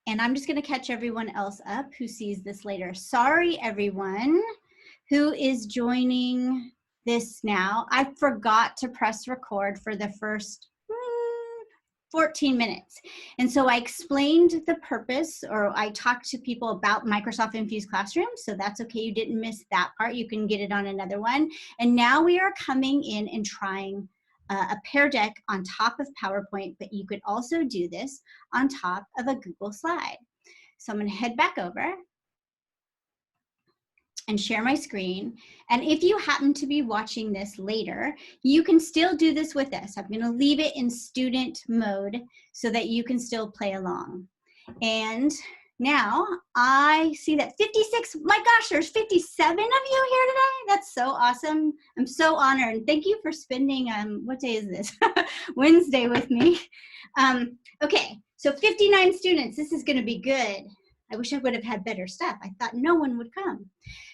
And I'm just going to catch everyone else up who sees this later. Sorry, everyone who is joining this now. I forgot to press record for the first 14 minutes. And so I explained the purpose, or I talked to people about Microsoft Infused Classroom. So that's okay. You didn't miss that part. You can get it on another one. And now we are coming in and trying a Pear Deck on top of PowerPoint, but you could also do this on top of a Google slide. So I'm going to head back over and share my screen. And if you happen to be watching this later, you can still do this with us. I'm going to leave it in student mode so that you can still play along. And now I see that 56, my gosh, there's 57 of you here today. That's so awesome. I'm so honored. And thank you for spending, what day is this? Wednesday with me. Okay, so 59 students. This is going to be good. I wish I would have had better stuff. I thought no one would come.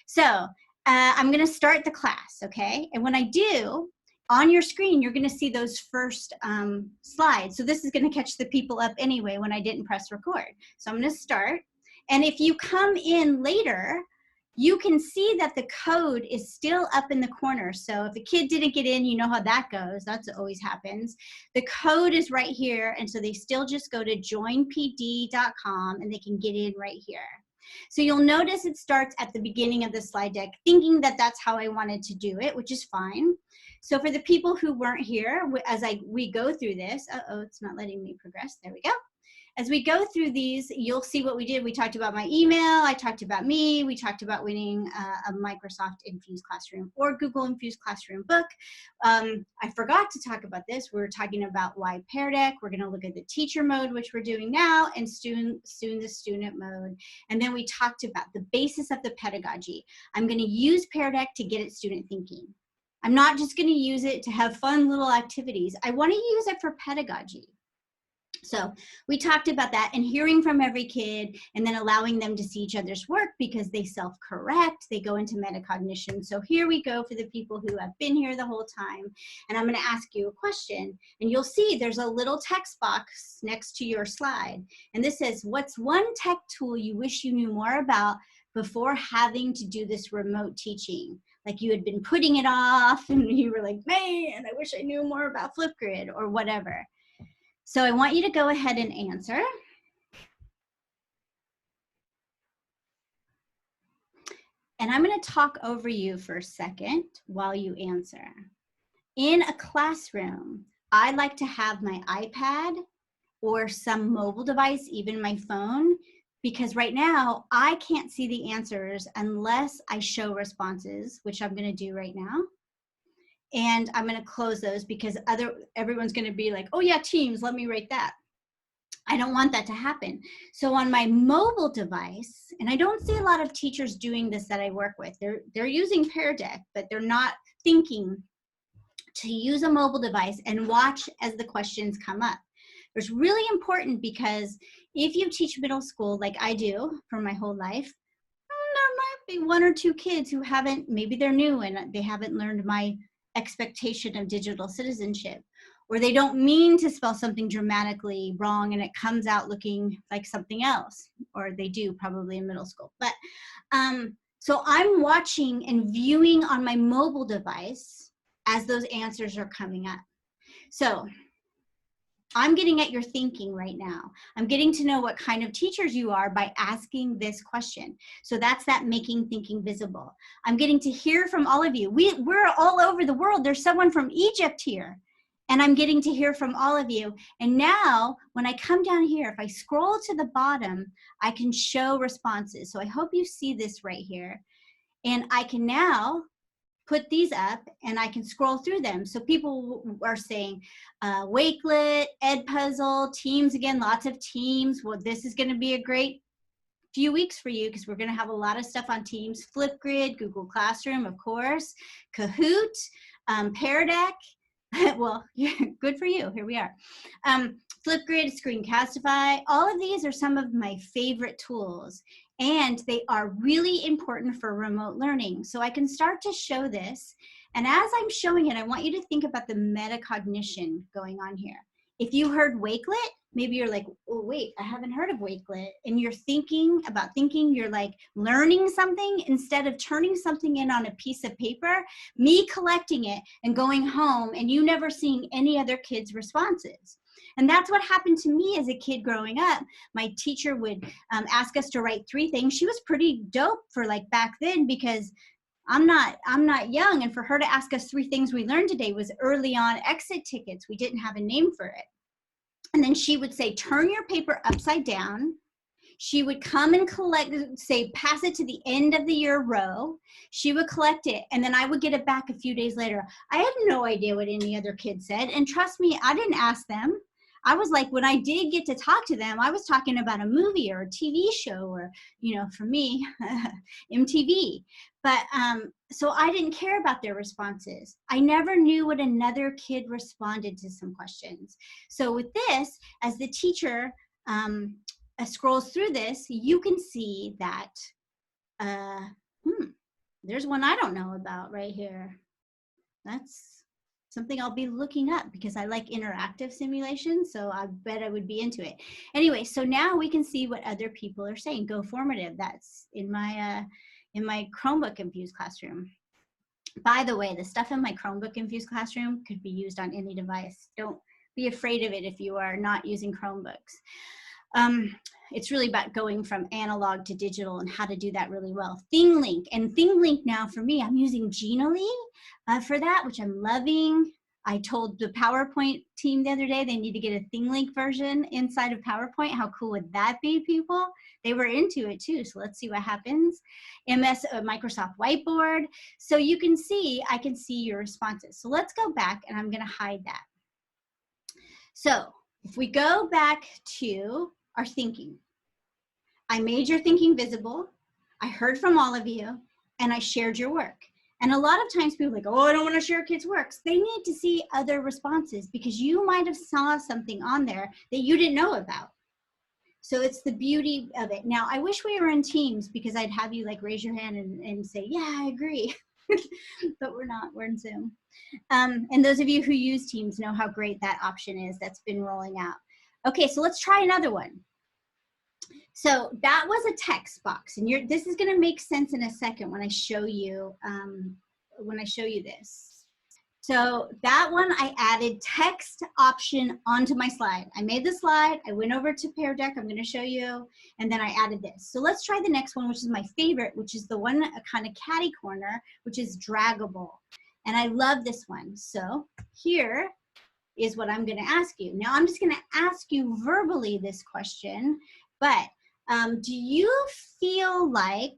So I'm going to start the class, okay? And when I do, on your screen, you're going to see those first slides. So this is going to catch the people up anyway when I didn't press record. So I'm going to start. And if you come in later, you can see that the code is still up in the corner. So if a kid didn't get in, you know how that goes. That's always happens. The code is right here. And so they still just go to joinpd.com and they can get in right here. So you'll notice it starts at the beginning of the slide deck, thinking that that's how I wanted to do it, which is fine. So for the people who weren't here, as we go through this, it's not letting me progress. There we go. As we go through these, you'll see what we did. We talked about my email. I talked about me. We talked about winning a Microsoft Infused Classroom or Google Infused Classroom book. I forgot to talk about this. We were talking about why Pear Deck. We're going to look at the teacher mode, which we're doing now, and soon the student mode. And then we talked about the basis of the pedagogy. I'm going to use Pear Deck to get at student thinking. I'm not just going to use it to have fun little activities. I want to use it for pedagogy. So we talked about that and hearing from every kid and then allowing them to see each other's work because they self-correct, they go into metacognition. So here we go for the people who have been here the whole time. And I'm going to ask you a question and you'll see there's a little text box next to your slide. And this says, what's one tech tool you wish you knew more about before having to do this remote teaching? Like you had been putting it off and you were like, man, I wish I knew more about Flipgrid or whatever. So I want you to go ahead and answer. And I'm going to talk over you for a second while you answer. In a classroom, I like to have my iPad or some mobile device, even my phone, because right now I can't see the answers unless I show responses, which I'm going to do right now. And I'm going to close those because everyone's going to be like, oh yeah, Teams, let me rate that. I don't want that to happen. So on my mobile device, and I don't see a lot of teachers doing this that I work with, they're using Pear Deck, but they're not thinking to use a mobile device and watch as the questions come up. It's really important because if you teach middle school like I do for my whole life, there might be one or two kids who haven't, maybe they're new and they haven't learned my expectation of digital citizenship, or they don't mean to spell something dramatically wrong and it comes out looking like something else, or they do probably in middle school. But so I'm watching and viewing on my mobile device as those answers are coming up. So I'm getting at your thinking right now. I'm getting to know what kind of teachers you are by asking this question. So that's that making thinking visible. I'm getting to hear from all of you. We're all over the world. There's someone from Egypt here. And I'm getting to hear from all of you. And now when I come down here, if I scroll to the bottom, I can show responses. So I hope you see this right here. And I can now put these up and I can scroll through them. So people are saying Wakelet, Edpuzzle, Teams, again, lots of Teams. Well, this is going to be a great few weeks for you because we're going to have a lot of stuff on Teams. Flipgrid, Google Classroom, of course, Kahoot, Pear Deck. Well, yeah, good for you. Here we are. Flipgrid, Screencastify. All of these are some of my favorite tools. And they are really important for remote learning. So I can start to show this. And as I'm showing it, I want you to think about the metacognition going on here. If you heard Wakelet, maybe you're like, oh, wait, I haven't heard of Wakelet. And you're thinking about thinking, you're like learning something instead of turning something in on a piece of paper, me collecting it and going home and you never seeing any other kids' responses. And that's what happened to me as a kid growing up. My teacher would ask us to write 3 things. She was pretty dope for like back then, because I'm not young. And for her to ask us 3 things we learned today was early on exit tickets. We didn't have a name for it. And then she would say, turn your paper upside down. She would come and collect, say, pass it to the end of the year row. She would collect it, and then I would get it back a few days later. I had no idea what any other kid said. And trust me, I didn't ask them. I was like, when I did get to talk to them, I was talking about a movie or a TV show, or, you know, for me, MTV. But so I didn't care about their responses. I never knew what another kid responded to some questions. So with this, as the teacher scrolls through this, you can see that there's one I don't know about right here. That's something I'll be looking up because I like interactive simulations, so I bet I would be into it. Anyway, so now we can see what other people are saying. Go formative, that's in my Chromebook Infused Classroom. By the way, the stuff in my Chromebook Infused Classroom could be used on any device. Don't be afraid of it if you are not using Chromebooks. It's really about going from analog to digital and how to do that really well. ThingLink, and ThingLink now for me, I'm using Genially for that, which I'm loving. I told the PowerPoint team the other day they need to get a ThingLink version inside of PowerPoint. How cool would that be, people? They were into it too, so let's see what happens. Microsoft Whiteboard. So you can see, I can see your responses. So let's go back, and I'm gonna hide that. So if we go back to our thinking, I made your thinking visible, I heard from all of you, and I shared your work. And a lot of times people are like, oh, I don't want to share kids' works. They need to see other responses because you might have saw something on there that you didn't know about. So it's the beauty of it. Now, I wish we were in Teams because I'd have you like raise your hand and say, yeah, I agree. But we're not, we're in Zoom. And those of you who use Teams know how great that option is that's been rolling out. Okay, so let's try another one. So that was a text box, and this is going to make sense in a second when I show you this. So that one, I added text option onto my slide. I made the slide, I went over to Pear Deck, I'm going to show you, and then I added this. So let's try the next one, which is my favorite, which is the one kind of catty corner, which is draggable. And I love this one. So here is what I'm going to ask you. Now I'm just going to ask you verbally this question, but do you feel like,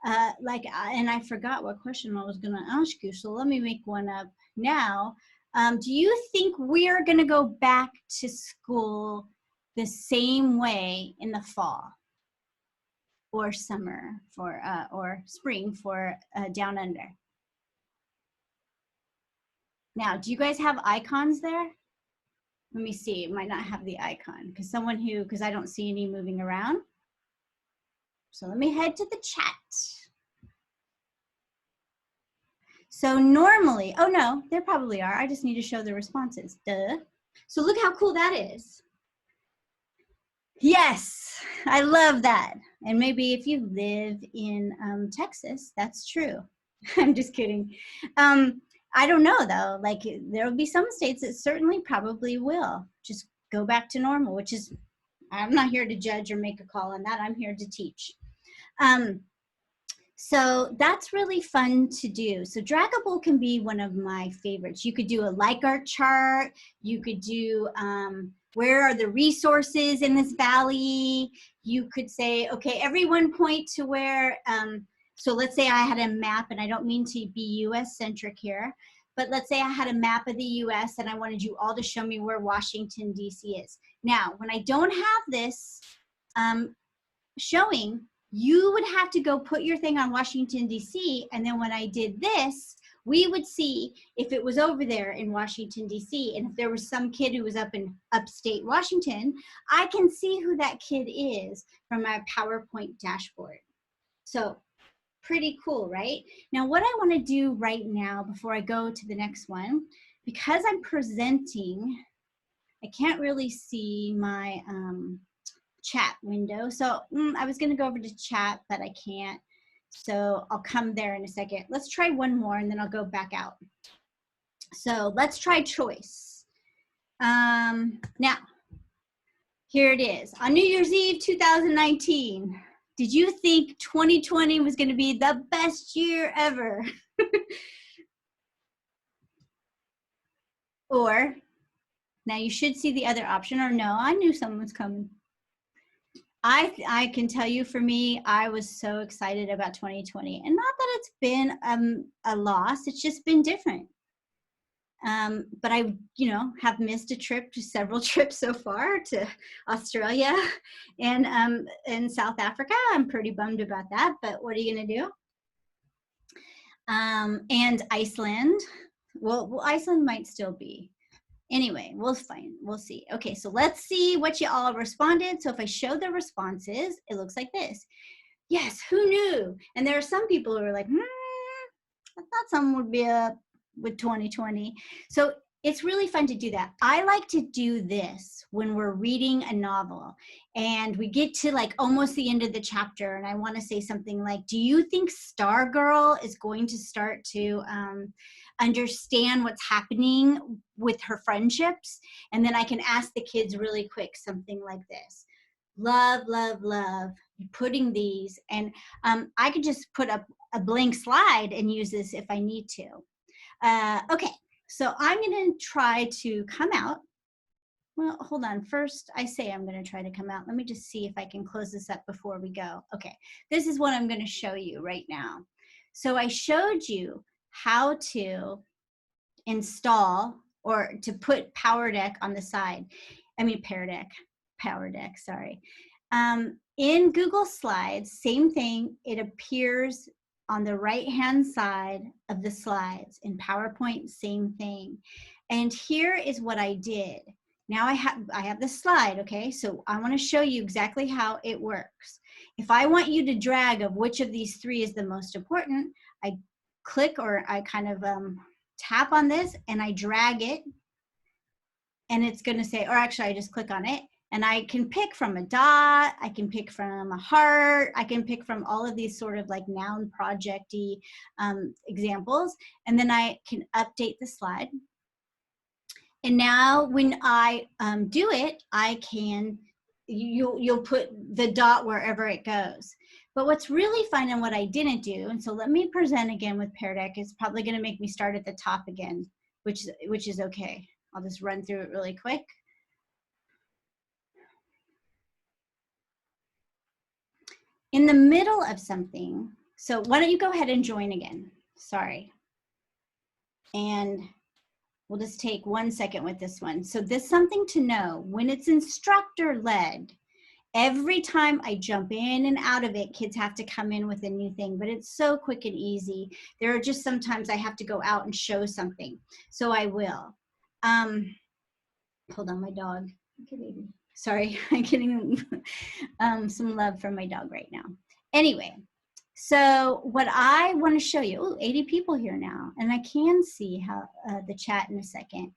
and I forgot what question I was going to ask you, so let me make one up now. Do you think we're going to go back to school the same way in the fall or summer for, or spring for Down Under? Now, do you guys have icons there? Let me see, it might not have the icon because I don't see any moving around. So let me head to the chat. So normally, oh no, there probably are. I just need to show the responses, duh. So look how cool that is. Yes, I love that. And maybe if you live in Texas, that's true. I'm just kidding. I don't know though, like there'll be some states that certainly probably will just go back to normal, which is, I'm not here to judge or make a call on that. I'm here to teach. So that's really fun to do. So Draggable can be one of my favorites. You could do a like art chart. You could do where are the resources in this valley. You could say, okay, everyone point to where, so let's say I had a map, and I don't mean to be US centric here, but let's say I had a map of the US and I wanted you all to show me where Washington, DC is. Now, when I don't have this showing, you would have to go put your thing on Washington, DC, and then when I did this, we would see if it was over there in Washington, DC, and if there was some kid who was up in upstate Washington, I can see who that kid is from my PowerPoint dashboard. So pretty cool, right? Now, what I want to do right now before I go to the next one, because I'm presenting I can't really see my chat window. So I was going to go over to chat, but I can't. So I'll come there in a second. Let's try one more and then I'll go back out. So let's try choice. Now, here it is. On New Year's Eve 2019, did you think 2020 was going to be the best year ever? Or, now you should see the other option, or no, I knew someone was coming. I can tell you, for me, I was so excited about 2020. And not that it's been a loss, it's just been different. But I, have missed a trip to several trips so far to Australia and South Africa. I'm pretty bummed about that, but what are you gonna do? And Iceland. Well, Iceland might still be. Anyway, we'll see. Okay, so let's see what you all responded. So if I show the responses, it looks like this. Yes, who knew? And there are some people who are like, I thought someone would be up with 2020. So it's really fun to do that. I like to do this when we're reading a novel and we get to like almost the end of the chapter and I want to say something like, do you think Stargirl is going to start to understand what's happening with her friendships? And then I can ask the kids really quick something like this. Love, love, love, putting these, and I could just put up a blank slide and use this if I need to. Okay, so I'm going to try to come out. Well, hold on. First, I say I'm going to try to come out. Let me just see if I can close this up before we go. Okay, this is what I'm going to show you right now. So I showed you how to install or to put PowerDeck on the side. I mean, PowerDeck, sorry. In Google Slides, same thing. It appears on the right-hand side of the slides. In PowerPoint, same thing. And here is what I did. Now I have the slide, okay? So I want to show you exactly how it works. If I want you to drag of which of these three is the most important, I click or I kind of tap on this and I drag it. And it's going to say, or actually I just click on it. And I can pick from a dot, I can pick from a heart, I can pick from all of these sort of like noun project-y examples. And then I can update the slide. And now when I do it, I can, you'll put the dot wherever it goes. But what's really fun and what I didn't do, and so let me present again with Pear Deck. It's probably gonna make me start at the top again, which is okay. I'll just run through it really quick. In the middle of something, so why don't you go ahead and join again? Sorry. And we'll just take 1 second with this one. So this something to know, when it's instructor led, every time I jump in and out of it, kids have to come in with a new thing, but it's so quick and easy. There are just sometimes I have to go out and show something. So I will. Hold on, my dog. Okay, baby. Sorry, I'm getting some love from my dog right now. Anyway, so what I want to show you, 80 people here now, and I can see how the chat in a second.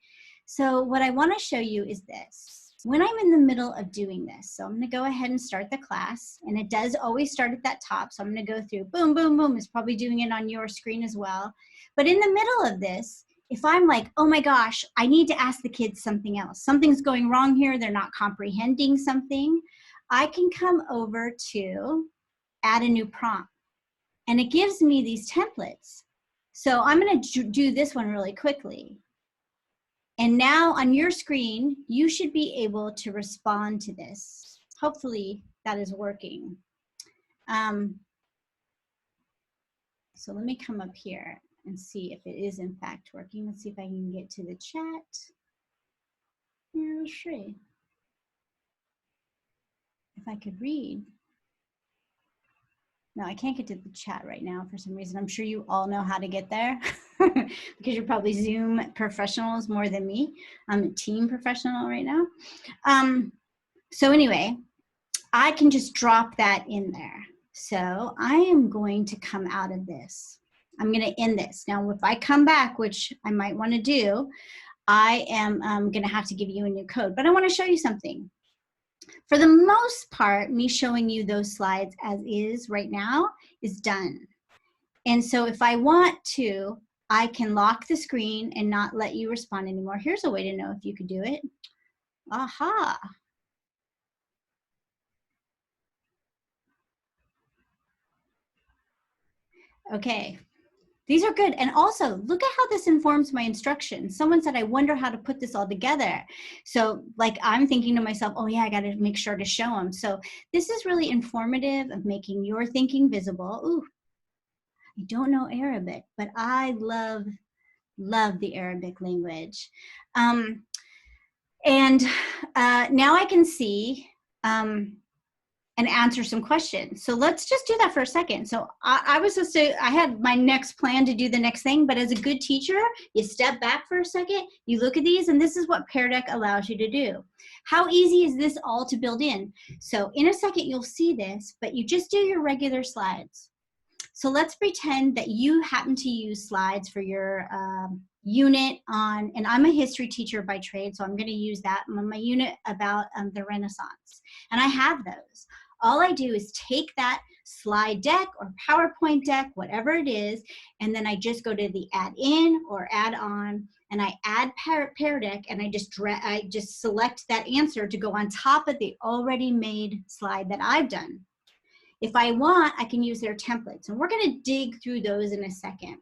So what I want to show you is this. When I'm in the middle of doing this, so I'm going to go ahead and start the class, and it does always start at that top, so I'm going to go through boom, boom, boom. It's probably doing it on your screen as well. But in the middle of this, if I'm like, oh my gosh, I need to ask the kids something else. Something's going wrong here. They're not comprehending something. I can come over to add a new prompt. And it gives me these templates. So I'm going to do this one really quickly. And now on your screen, you should be able to respond to this. Hopefully that is working. So let me come up here and see if it is in fact working. Let's see if I can get to the chat. Yeah, sure. If I could read. No, I can't get to the chat right now for some reason. I'm sure you all know how to get there because you're probably Zoom professionals more than me. I'm a team professional right now. So anyway, I can just drop that in there. So I am going to come out of this. I'm going to end this. Now, if I come back, which I might want to do, I am going to have to give you a new code. But I want to show you something. For the most part, me showing you those slides as is right now is done. And so if I want to, I can lock the screen and not let you respond anymore. Here's a way to know if you could do it. Aha. Okay. These are good. And also, look at how this informs my instructions. Someone said, I wonder how to put this all together. So like, I'm thinking to myself, oh yeah, I got to make sure to show them. So this is really informative of making your thinking visible. Ooh, I don't know Arabic, but I love the Arabic language. And now I can see and answer some questions. So let's just do that for a second. So I was supposed to, I had my next plan to do the next thing, but as a good teacher, you step back for a second, you look at these, and this is what Pear Deck allows you to do. How easy is this all to build in? So in a second, you'll see this, but you just do your regular slides. So let's pretend that you happen to use slides for your unit on, and I'm a history teacher by trade, so I'm going to use that on my unit about the Renaissance. And I have those. All I do is take that slide deck or PowerPoint deck, whatever it is, and then I just go to the add in or add on, and I add Pear Deck, and I just select that answer to go on top of the already made slide that I've done. If I want, I can use their templates, and we're going to dig through those in a second.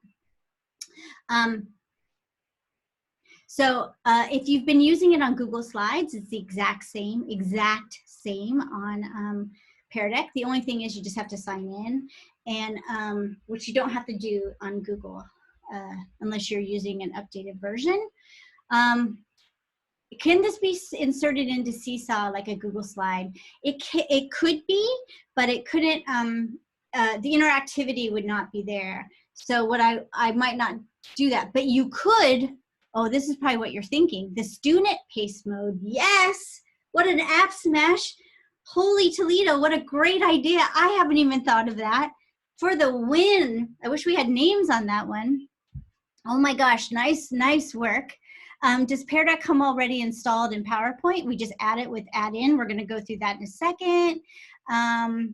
So if you've been using it on Google Slides, it's the exact same on Pear Deck. The only thing is you just have to sign in, and which you don't have to do on Google unless you're using an updated version. Can this be inserted into Seesaw like a Google slide? It could be, but it couldn't. The interactivity would not be there. So what I might not do that, but you could. Oh, this is probably what you're thinking. The student paste mode. Yes. What an app smash. Holy Toledo. What a great idea. I haven't even thought of that. For the win. I wish we had names on that one. Oh my gosh. Nice work. Does Pear Deck come already installed in PowerPoint? We just add it with add in. We're going to go through that in a second. And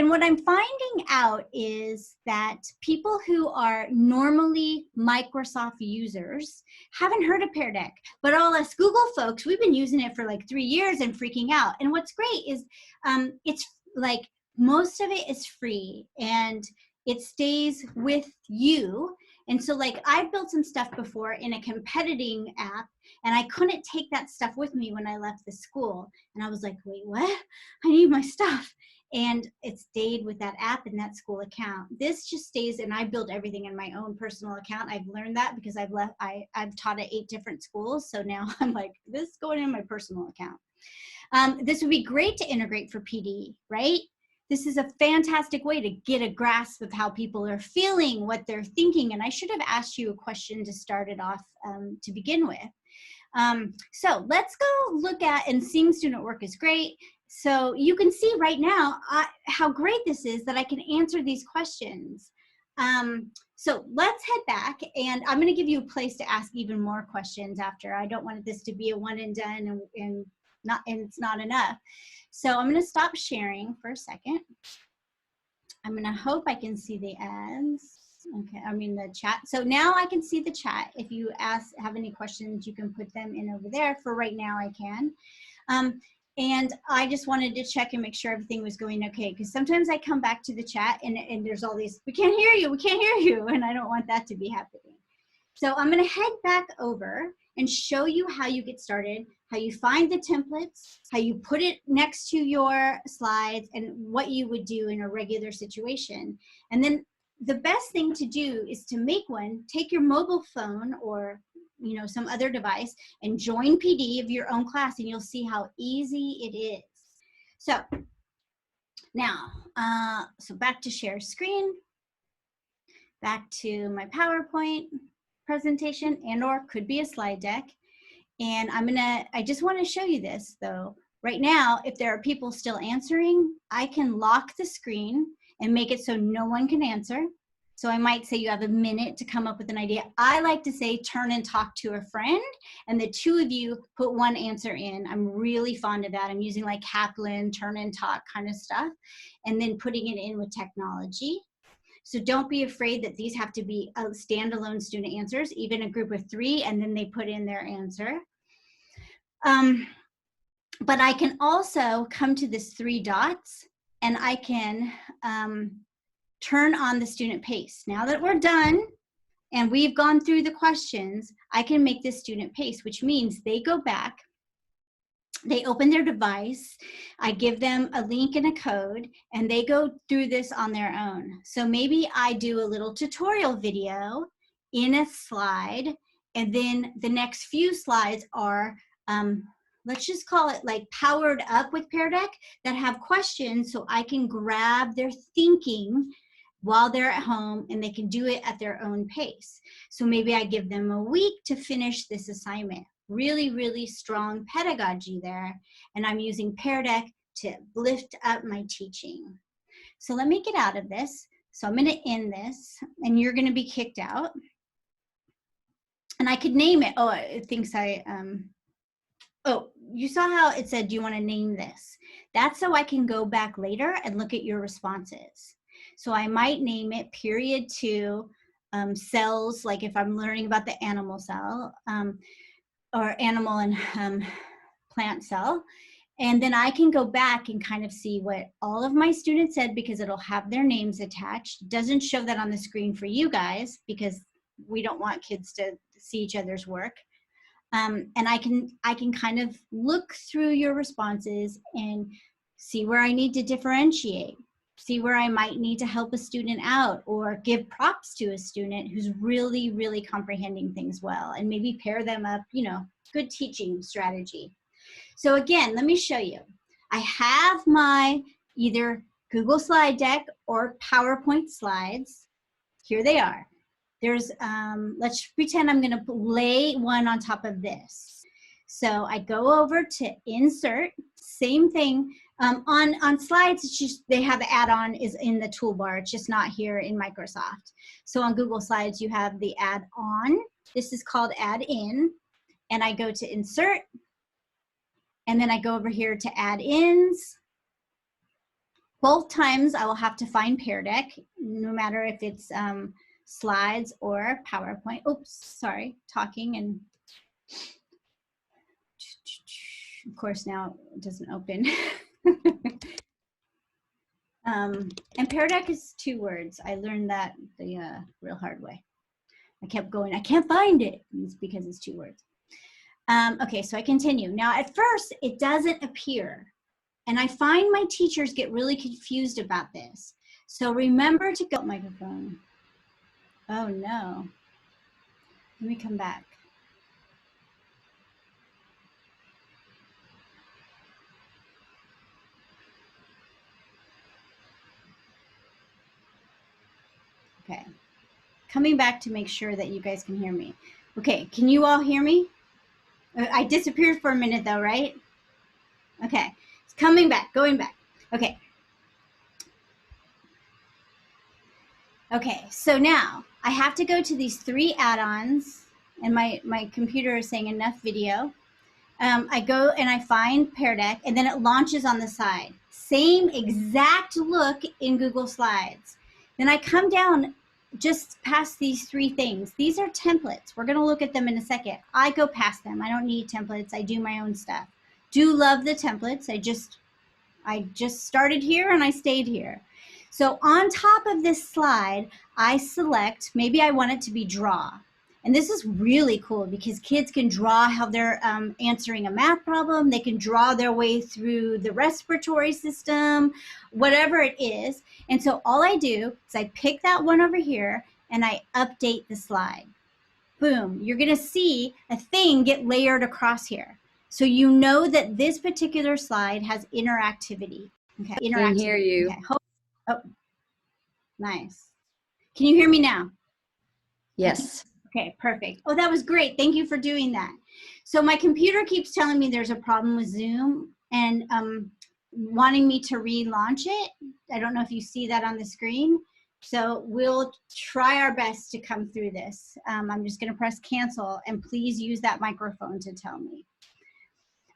what I'm finding out is that people who are normally Microsoft users haven't heard of Pear Deck, but all us Google folks, we've been using it for like 3 years and freaking out. And what's great is it's like most of it is free and it stays with you. And so like I've built some stuff before in a competing app, and I couldn't take that stuff with me when I left the school. And I was like, wait, what? I need my stuff. And it stayed with that app in that school account. This just stays, and I build everything in my own personal account. I've learned that because I've taught at 8 different schools. So now I'm like, this is going in my personal account. This would be great to integrate for PD, right? This is a fantastic way to get a grasp of how people are feeling, what they're thinking. And I should have asked you a question to start it off to begin with. So let's go look at, and seeing student work is great. So you can see right now how great this is that I can answer these questions. So let's head back, and I'm going to give you a place to ask even more questions after. I don't want this to be a one and done and it's not enough. So I'm going to stop sharing for a second. I'm going to hope I can see the ads. Okay, I mean the chat. So now I can see the chat. If you have any questions, you can put them in over there. For right now, I can. And I just wanted to check and make sure everything was going okay, because sometimes I come back to the chat and there's all these, we can't hear you, and I don't want that to be happening. So I'm going to head back over and show you how you get started, how you find the templates, how you put it next to your slides, and what you would do in a regular situation. And then the best thing to do is to make one, take your mobile phone or some other device and join PD of your own class, and you'll see how easy it is. So now, so back to share screen, back to my PowerPoint presentation, and or could be a slide deck. And I just want to show you this though. Right now, if there are people still answering, I can lock the screen and make it so no one can answer. So I might say you have a minute to come up with an idea. I like to say turn and talk to a friend, and the two of you put one answer in. I'm really fond of that. I'm using like Kaplan, turn and talk kind of stuff, and then putting it in with technology. So don't be afraid that these have to be standalone student answers, even a group of 3, and then they put in their answer. But I can also come to this 3 dots, and I can turn on the student pace. Now that we're done and we've gone through the questions, I can make this student pace, which means they go back, they open their device, I give them a link and a code, and they go through this on their own. So maybe I do a little tutorial video in a slide, and then the next few slides are, let's just call it like powered up with Pear Deck, that have questions so I can grab their thinking while they're at home, and they can do it at their own pace. So maybe I give them a week to finish this assignment. Really, really strong pedagogy there. And I'm using Pear Deck to lift up my teaching. So let me get out of this. So I'm going to end this, and you're going to be kicked out. And I could name it. Oh, it thinks oh, you saw how it said, do you want to name this? That's so I can go back later and look at your responses. So I might name it period 2 cells, like if I'm learning about the animal cell, or animal and plant cell. And then I can go back and kind of see what all of my students said, because it'll have their names attached. It doesn't show that on the screen for you guys because we don't want kids to see each other's work. And I can kind of look through your responses and see where I need to differentiate, see where I might need to help a student out or give props to a student who's really, really comprehending things well, and maybe pair them up, you know, good teaching strategy. So again, let me show you. I have my either Google slide deck or PowerPoint slides. Here they are. There's, let's pretend I'm gonna lay one on top of this. So I go over to insert, same thing. On slides, it's just, they have the add-on is in the toolbar. It's just not here in Microsoft. So on Google Slides, you have the add-on. This is called add-in. And I go to insert, and then I go over here to add-ins. Both times I will have to find Pear Deck, no matter if it's slides or PowerPoint. Oops, sorry, talking, and of course now it doesn't open. And Pear Deck is 2 words. I learned that the real hard way. I kept going, I can't find it. It's because it's 2 words. Okay, so I continue. Now at first it doesn't appear. And I find my teachers get really confused about this. So remember to go, microphone. Oh no. Let me come back. Okay. Coming back to make sure that you guys can hear me. Okay, can you all hear me? I disappeared for a minute though, right? Okay, it's coming back, going back. Okay. Okay, so now I have to go to these 3 add-ons, and my computer is saying enough video. I go and I find Pear Deck, and then it launches on the side. Same exact look in Google Slides. Then I come down just past these 3 things. These are templates. We're gonna look at them in a second. I go past them. I don't need templates. I do my own stuff. Do love the templates. I just started here and I stayed here. So on top of this slide, I select, maybe I want it to be draw. And this is really cool because kids can draw how they're answering a math problem. They can draw their way through the respiratory system, whatever it is. And so all I do is I pick that one over here and I update the slide. Boom, you're gonna see a thing get layered across here. So you know that this particular slide has interactivity. Okay, I can hear you. Okay. Oh, nice. Can you hear me now? Yes. Okay, perfect. Oh, that was great. Thank you for doing that. So my computer keeps telling me there's a problem with Zoom and wanting me to relaunch it. I don't know if you see that on the screen. So we'll try our best to come through this. I'm just going to press cancel, and please use that microphone to tell me.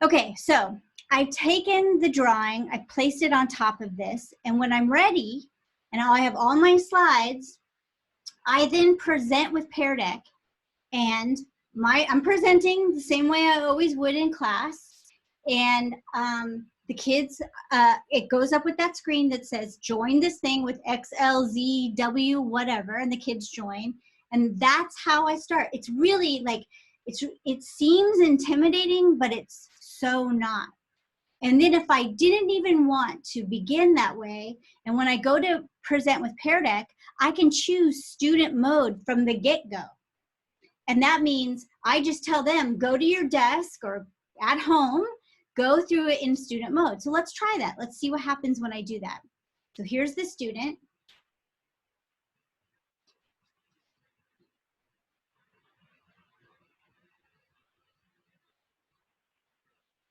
Okay, so I've taken the drawing, I placed it on top of this, and when I'm ready, and I have all my slides, I then present with Pear Deck, and I'm presenting the same way I always would in class, and the kids, it goes up with that screen that says, join this thing with XLZW, whatever, and the kids join, and that's how I start. It's really like, it seems intimidating, but it's so not. And then if I didn't even want to begin that way, and when I go to present with Pear Deck, I can choose student mode from the get-go. And that means I just tell them, go to your desk or at home, go through it in student mode. So let's try that. Let's see what happens when I do that. So here's the student.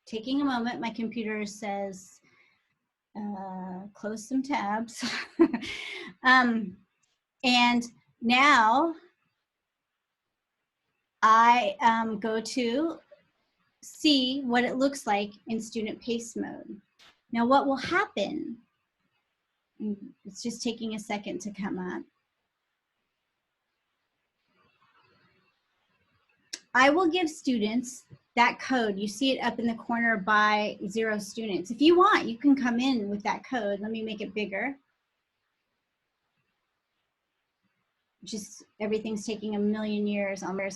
Taking a moment, my computer says, close some tabs. And now I go to see what it looks like in student pace mode. Now what will happen, it's just taking a second to come up. I will give students that code. You see it up in the corner by 0 students. If you want, you can come in with that code. Let me make it bigger. Just everything's taking a million years on there.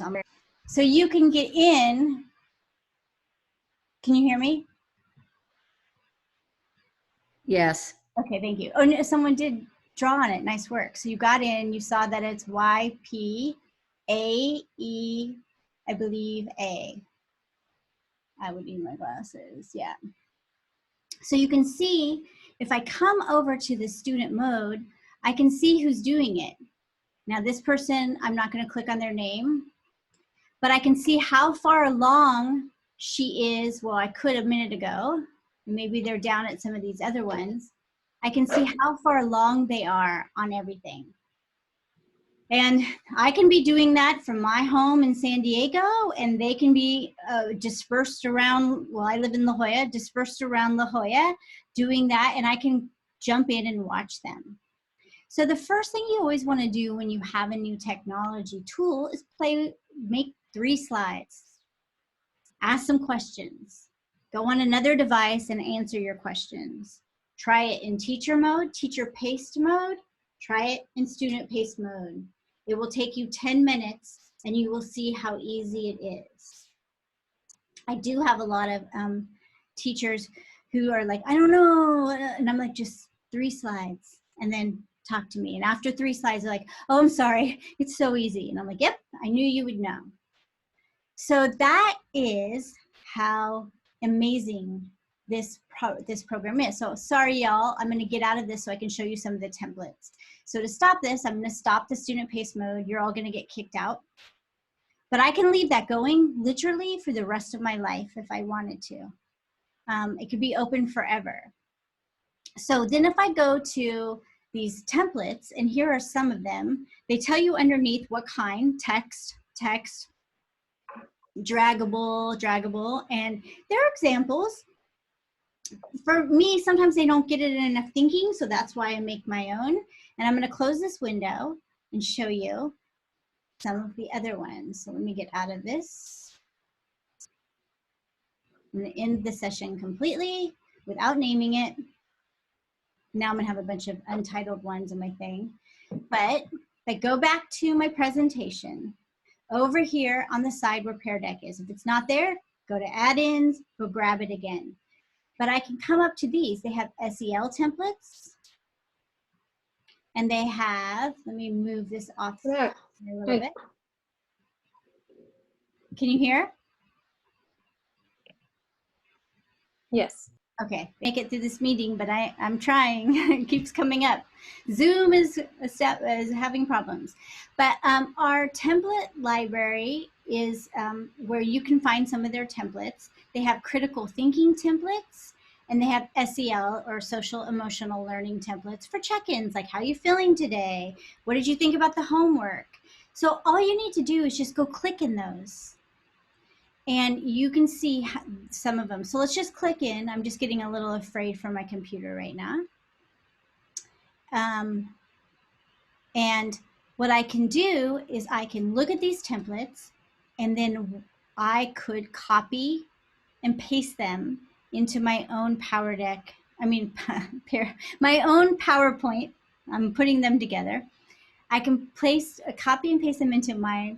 So you can get in. Can you hear me? Yes. Okay, thank you. Oh, no, someone did draw on it. Nice work. So you got in, you saw that it's YPAE, I believe A. I would need my glasses, yeah. So you can see, if I come over to the student mode, I can see who's doing it. Now this person, I'm not gonna click on their name, but I can see how far along she is. Well, I could a minute ago. Maybe they're down at some of these other ones. I can see how far along they are on everything. And I can be doing that from my home in San Diego, and they can be dispersed around, well, I live in La Jolla, dispersed around La Jolla doing that, and I can jump in and watch them. So the first thing you always want to do when you have a new technology tool is make 3 slides. Ask some questions. Go on another device and answer your questions. Try it in teacher mode, teacher paced mode. Try it in student paced mode. It will take you 10 minutes and you will see how easy it is. I do have a lot of teachers who are like, I don't know. And I'm like, just 3 slides and then talk to me. And after 3 slides, they're like, oh, I'm sorry. It's so easy. And I'm like, yep, I knew you would know. So that is how amazing this program is. So sorry, y'all, I'm gonna get out of this so I can show you some of the templates. So to stop this, I'm gonna stop the student pace mode. You're all gonna get kicked out. But I can leave that going literally for the rest of my life if I wanted to. It could be open forever. So then if I go to these templates, and here are some of them, they tell you underneath what kind, text, draggable, and there are examples. For me, sometimes they don't get it in enough thinking, so that's why I make my own. And I'm gonna close this window and show you some of the other ones. So let me get out of this. I'm gonna end the session completely without naming it. Now I'm gonna have a bunch of untitled ones on my thing. But if I go back to my presentation, over here on the side where Pear Deck is. If it's not there, go to add-ins, go grab it again. But I can come up to these. They have SEL templates. And they have, let me move this off a little bit. Can you hear? Yes. Okay, make it through this meeting, but I'm trying. It keeps coming up. Zoom is having problems. But our template library is where you can find some of their templates. They have critical thinking templates, And they have SEL, or social emotional learning templates, for check-ins, like how you feeling today? What did you think about the homework? So all you need to do is just go click in those. And you can see some of them. So let's just click in. I'm just getting a little afraid for my computer right now. And what I can do is I can look at these templates, and then I could copy and paste them into my own my own PowerPoint. I'm putting them together. I can copy and paste them into my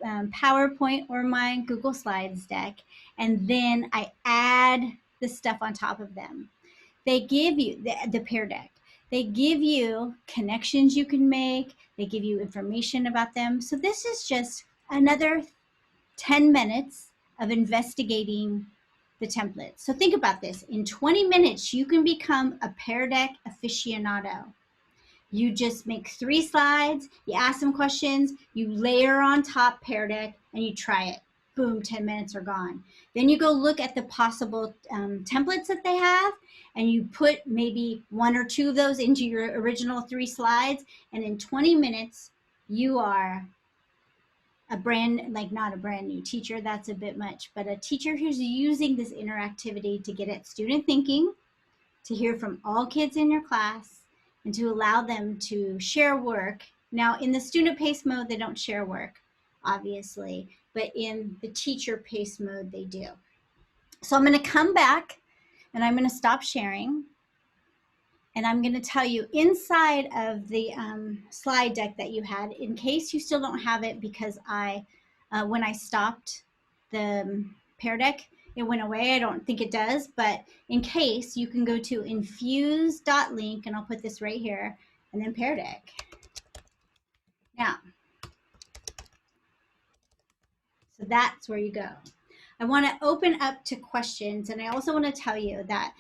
PowerPoint or my Google Slides deck, and then I add the stuff on top of them. They give you the Pear Deck. They give you connections you can make. They give you information about them. So this is just another 10 minutes of investigating the templates. So think about this. In 20 minutes, you can become a Pear Deck aficionado. You just make 3 slides, you ask them questions, you layer on top Pear Deck, and you try it. Boom, 10 minutes are gone. Then you go look at the possible templates that they have, and you put maybe 1 or 2 of those into your original 3 slides, and in 20 minutes, you are not a brand new teacher, that's a bit much, but a teacher who's using this interactivity to get at student thinking, to hear from all kids in your class, and to allow them to share work. Now, in the student pace mode, they don't share work, obviously, but in the teacher pace mode, they do. So I'm going to come back, and I'm going to stop sharing, and I'm going to tell you inside of the slide deck that you had, in case you still don't have it, because when I stopped the Pear Deck, it went away. I don't think it does, but in case, you can go to infused.link, and I'll put this right here, and then Pear Deck. Now, so that's where you go. I want to open up to questions, and I also want to tell you that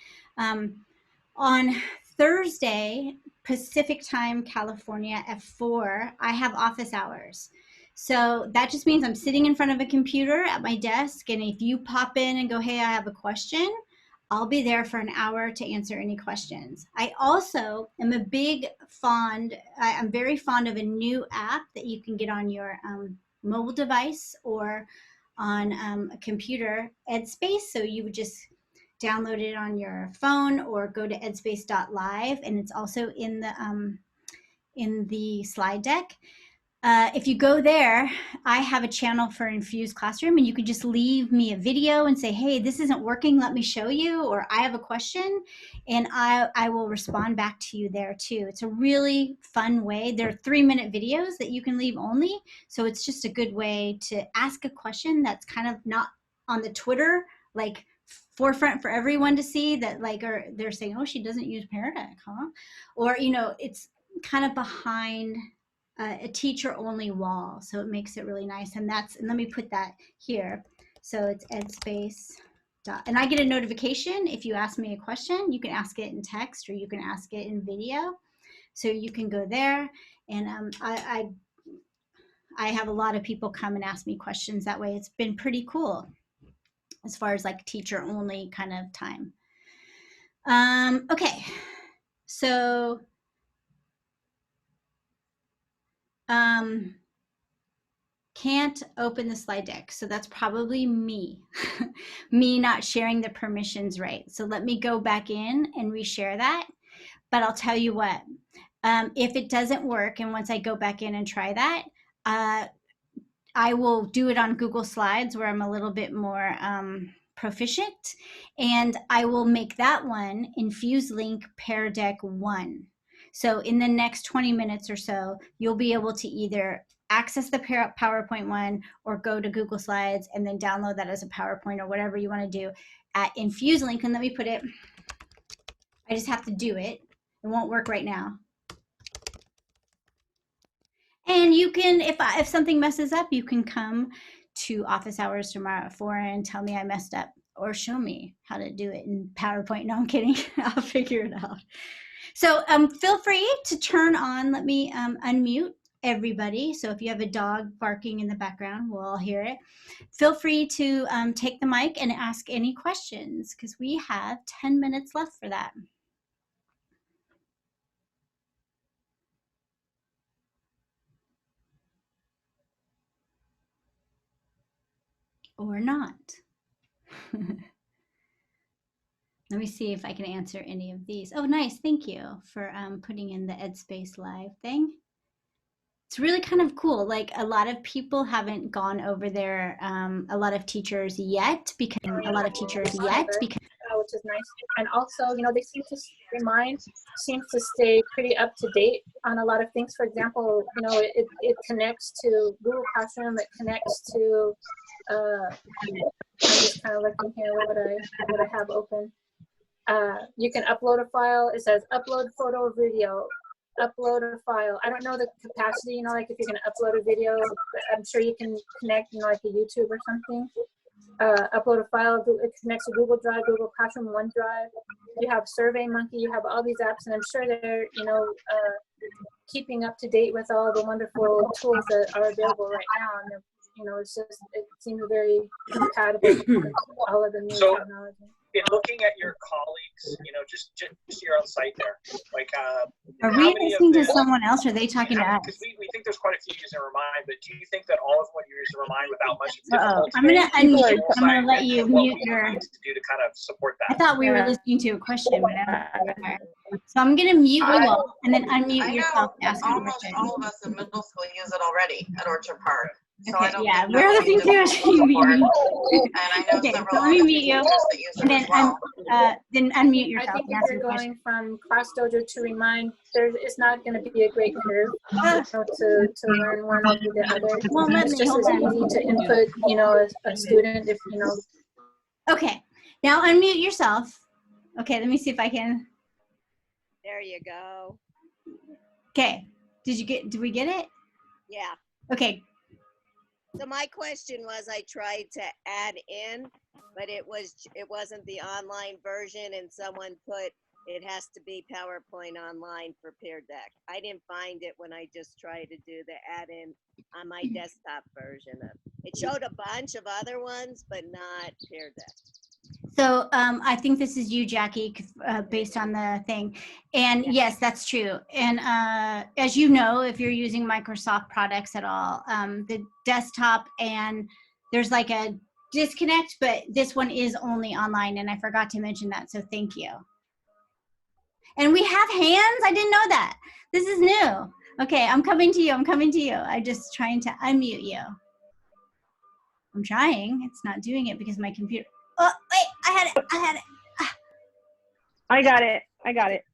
on Thursday, Pacific Time, California, at 4, I have office hours. So that just means I'm sitting in front of a computer at my desk, and if you pop in and go, hey, I have a question, I'll be there for an hour to answer any questions. I also am I'm very fond of a new app that you can get on your mobile device or on a computer, EdSpace. So you would just download it on your phone or go to edspace.live, and it's also in the slide deck. If you go there, I have a channel for Infused Classroom, and you can just leave me a video and say, hey, this isn't working, let me show you, or I have a question, and I will respond back to you there too. It's a really fun way. They're 3-minute videos that you can leave only, so it's just a good way to ask a question that's kind of not on the Twitter, like forefront for everyone to see, that or they're saying, oh, she doesn't use PearDeck, huh? Or, it's kind of behind a teacher only wall, so it makes it really nice. And let me put that here. So it's EdSpace. And I get a notification if you ask me a question. You can ask it in text, or you can ask it in video. So you can go there, and I have a lot of people come and ask me questions that way. It's been pretty cool as far as like teacher only kind of time. Okay, so can't open the slide deck. So that's probably me, me not sharing the permissions right. So let me go back in and reshare that. But I'll tell you what, if it doesn't work, and once I go back in and try that, I will do it on Google Slides, where I'm a little bit more proficient, and I will make that one Infused Link Pear Deck 1. So in the next 20 minutes or so, you'll be able to either access the PowerPoint one, or go to Google Slides and then download that as a PowerPoint, or whatever you want to do at Infused Link. And let me put it, I just have to do it. It won't work right now. And you can, if something messes up, you can come to office hours tomorrow at 4 and tell me I messed up, or show me how to do it in PowerPoint. No, I'm kidding. I'll figure it out. So feel free to turn on, let me unmute everybody. So if you have a dog barking in the background, we'll all hear it. Feel free to take the mic and ask any questions because we have 10 minutes left for that. Or not. Let me see if I can answer any of these. Oh, nice. Thank you for putting in the EdSpace Live thing. It's really kind of cool. Like a lot of people haven't gone over there, a lot of teachers yet, because which is nice. And also, you know, they seem to seems to stay pretty up to date on a lot of things. For example, you know, it connects to Google Classroom. It connects to, I'm just kind of looking here, what I have open. You can upload a file. It says upload photo or video, upload a file. I don't know the capacity, you know, like if you're going to upload a video, I'm sure you can connect, you know, like a YouTube or something. Upload a file. It connects to Google Drive, Google Classroom, OneDrive. You have SurveyMonkey. You have all these apps, and I'm sure they're, you know, keeping up to date with all the wonderful tools that are available right now. And you know, it's just, it seems very compatible with all of the new technology. In looking at your colleagues, you know, just your own site there, like are we listening to someone else, or are they talking to us? Because we think there's quite a few using Remind, but do you think that all of them would use Remind without much difficulty? I'm gonna unmute. I'm gonna let you mute your. To do to kind of support that. I thought we were listening to a question, but so I'm gonna mute you all and then unmute yourself. Almost all of us in middle school use it already at Orchard Park. So Okay, I don't yeah, think we're listening to a TV. And I know Okay, several so let me other mute you, teachers that use it and as well. then unmute I yourself think and if ask you're your question. going from ClassDojo to Remind, it's not going to be a great curve, you know, to learn one over the other. Won't let It's me, just hold as on. easy to input, you know, a student if, you know. Okay, now unmute yourself. Okay, let me see if I can. There you go. Okay, did we get it? Yeah. Okay. So my question was, I tried to add in, but it wasn't the online version, and someone put it has to be PowerPoint online for Pear Deck. I didn't find it when I just tried to do the add-in on my desktop version of it. Showed a bunch of other ones, but not Pear Deck. So I think this is you, Jackie, based on the thing. And yes, that's true. And as you know, if you're using Microsoft products at all, the desktop and there's like a disconnect, but this one is only online. And I forgot to mention that. So thank you. And we have hands. I didn't know that. This is new. Okay, I'm coming to you. I'm coming to you. I'm just trying to unmute you. I'm trying. It's not doing it because my computer. Oh, wait, I had it. I got it.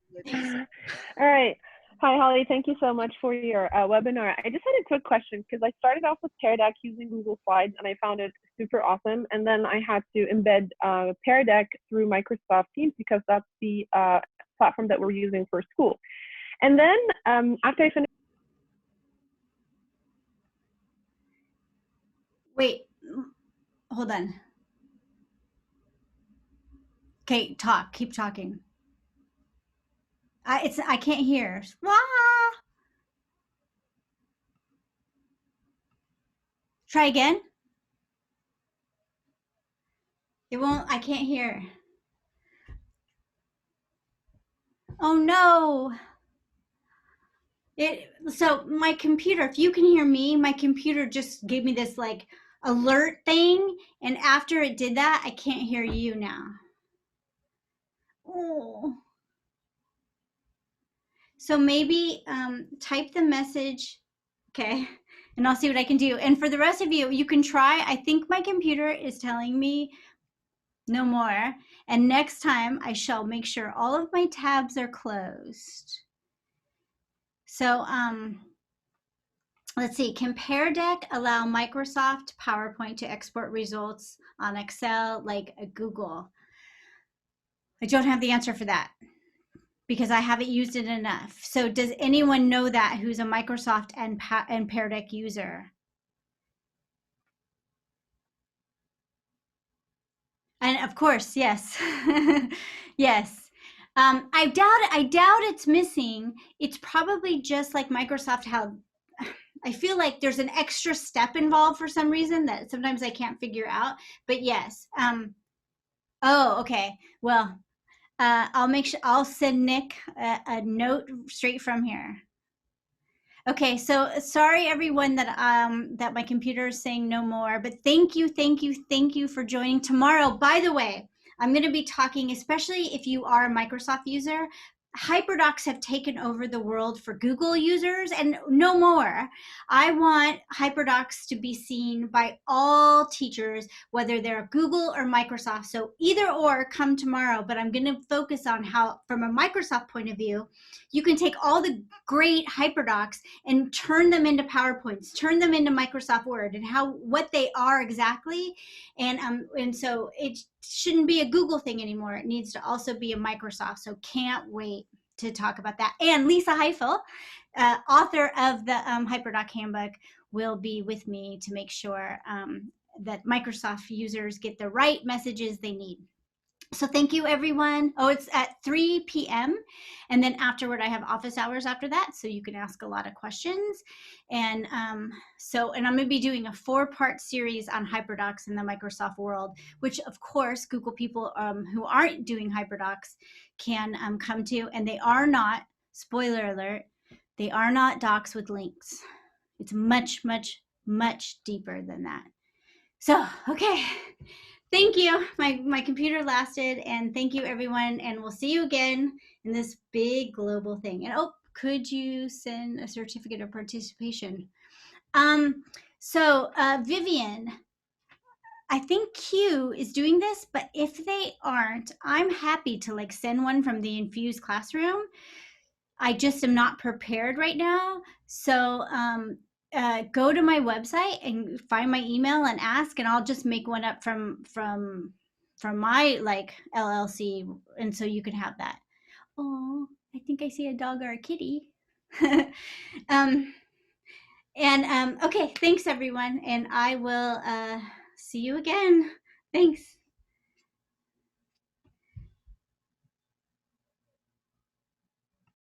All right. Hi, Holly. Thank you so much for your webinar. I just had a quick question because I started off with PearDeck using Google Slides and I found it super awesome. And then I had to embed PearDeck through Microsoft Teams because that's the platform that we're using for school. And then after I finished. Wait, hold on. Okay, keep talking. I can't hear. Wah! Try again. It won't, I can't hear. Oh no. So my computer, if you can hear me, my computer just gave me this like alert thing. And after it did that, I can't hear you now. Oh. So maybe type the message, okay, and I'll see what I can do. And for the rest of you, you can try. I think my computer is telling me no more. And next time I shall make sure all of my tabs are closed. So let's see, can Pear Deck allow Microsoft PowerPoint to export results on Excel like a Google? I don't have the answer for that, because I haven't used it enough. So does anyone know that who's a Microsoft and Pear Deck user? And of course, yes. Yes. I doubt it's missing. It's probably just like Microsoft, how I feel like there's an extra step involved for some reason that sometimes I can't figure out. But yes. Oh, okay. Well, I'll make sure I'll send Nick a note straight from here. Okay, so sorry everyone that that my computer is saying no more, but thank you for joining tomorrow. By the way, I'm going to be talking, especially if you are a Microsoft user. HyperDocs have taken over the world for Google users and no more. I want HyperDocs to be seen by all teachers, whether they're Google or Microsoft. So either or, come tomorrow, but I'm going to focus on how, from a Microsoft point of view, you can take all the great HyperDocs and turn them into PowerPoints, turn them into Microsoft Word, and what they are exactly. And so it shouldn't be a Google thing anymore. It needs to also be a Microsoft. So can't wait to talk about that. And Lisa Heifel, author of the HyperDoc Handbook, will be with me to make sure that Microsoft users get the right messages they need. So thank you, everyone. Oh, it's at 3 p.m. And then afterward, I have office hours after that, so you can ask a lot of questions. And and I'm going to be doing a 4-part series on HyperDocs in the Microsoft world, which, of course, Google people who aren't doing HyperDocs can come to. And they are not, spoiler alert, they are not docs with links. It's much, much, much deeper than that. So, okay. Thank you. My computer lasted, and thank you, everyone. And we'll see you again in this big global thing. And oh, could you send a certificate of participation? Vivian, I think Q is doing this, but if they aren't, I'm happy to like send one from the Infused classroom. I just am not prepared right now. So go to my website and find my email and ask, and I'll just make one up from my like LLC, and so you can have that. Oh, I think I see a dog or a kitty. Okay, thanks everyone, and I will see you again. Thanks.